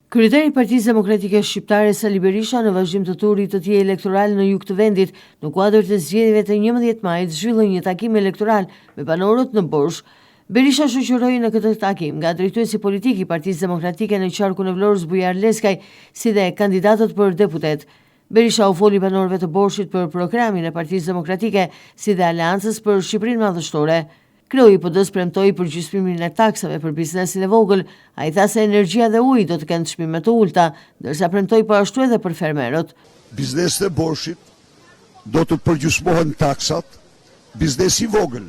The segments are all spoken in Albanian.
Kryetari i Partisë Demokratike Shqiptare Sali Berisha në vazhdim të turit të tij elektoral në jug të vendit, në kuadër të zgjedhjeve të 11 majit, zhvilloi një takim elektoral me banorët në Borshë. Berisha shoqëroi në këtë takim nga drejtuesi politik i Partisë Demokratike në qarkun e Vlorës Bujar Leskaj, si dhe kandidatët për deputet. Berisha u foli banorëve të Borshit për programin e Partisë Demokratike, si dhe Aleancës për Shqipërinë Madhështore. Kreu i PD-s premtoi përgjysmimin e taksave për biznesin e vogël. Ai tha se energjia dhe uji do të kenë çmime të ulta, ndërsa premtoi po ashtu edhe për fermerët. Biznesi e Borshit do të përgjysmohen taksat, biznesi i vogël,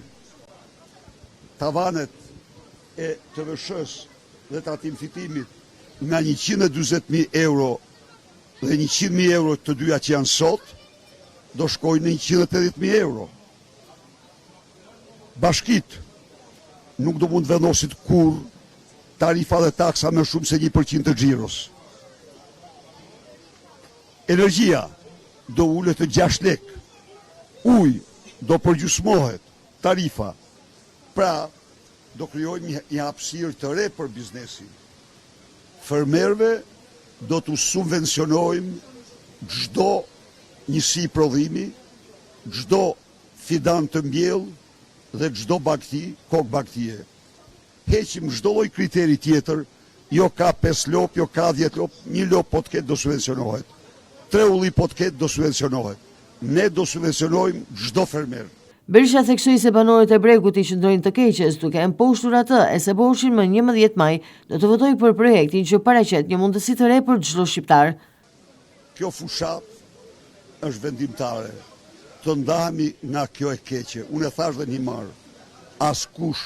tavanet e TVSH-s dhe tatim fitimit nga 140.000 euro dhe 100.000 euro të dyja që janë sot, do shkojnë në 180.000 euro. Bashkit nuk do mund vendosit kur tarifa dhe taksa me shumë se 1% të xhiros. Energjia do ullet të 6 lek, uj do përgjysmohet, tarifa, pra do krijojmë një hapësirë të re për biznesin. Fermerëve do të subvencionojmë çdo njësi prodhimi, çdo fidan të mbjellë, dhe çdo bagti, kokë bagtie. Heqim çdo lloj kriteri tjetër, jo ka 5 lop, jo ka 10 lop, 1 lop po të ketë do subvencionohet. 3 ulli po të ketë do subvencionohet. Ne do subvencionojmë çdo fermer. Berisha theksoi se banorët e Bregut i qëndrojnë të keqes, duke e mposhtur atë e se Borshin më 11 maj do të votojë për projektin që paraqet një mundësi të re për çdo shqiptar. Kjo fushat është vendimtare. Të ndahemi nga kjo e keqe. Unë e thash dhe një marë, askush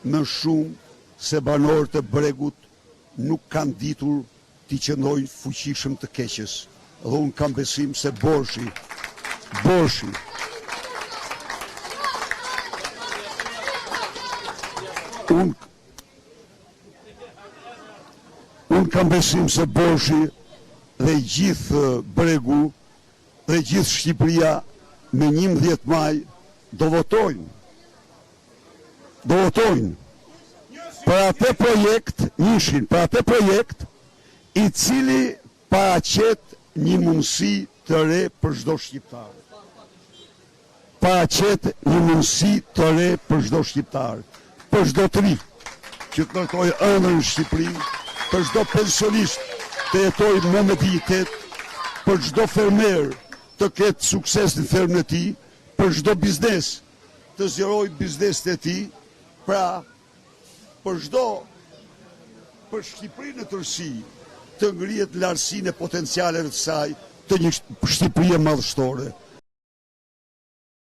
më shumë se banorët e Bregut nuk kanë ditur t'i qëndrojnë fuqishëm të keqes. Dhe unë kam besim se Borshi, unë kam besim se Borshi dhe gjithë Bregu dhe gjithë Shqipëria me 11 maj do votojnë. Për atë projekt, për atë projekt i cili paraqet një mundësi të re për çdo shqiptar. Paraqet një mundësi të re për çdo shqiptar, për çdo të ri që të ndërtojë ëndër në Shqipëri, për çdo pensionist të jetojë me dignitet, për çdo fermer të ketë sukses në fermën e tij, për çdo biznes të zgjerojë biznesin e tij, pra për Shqipërinë në tërësi të ngrihet lartësinë e potencialeve të saj të një Shqipërie madhështore.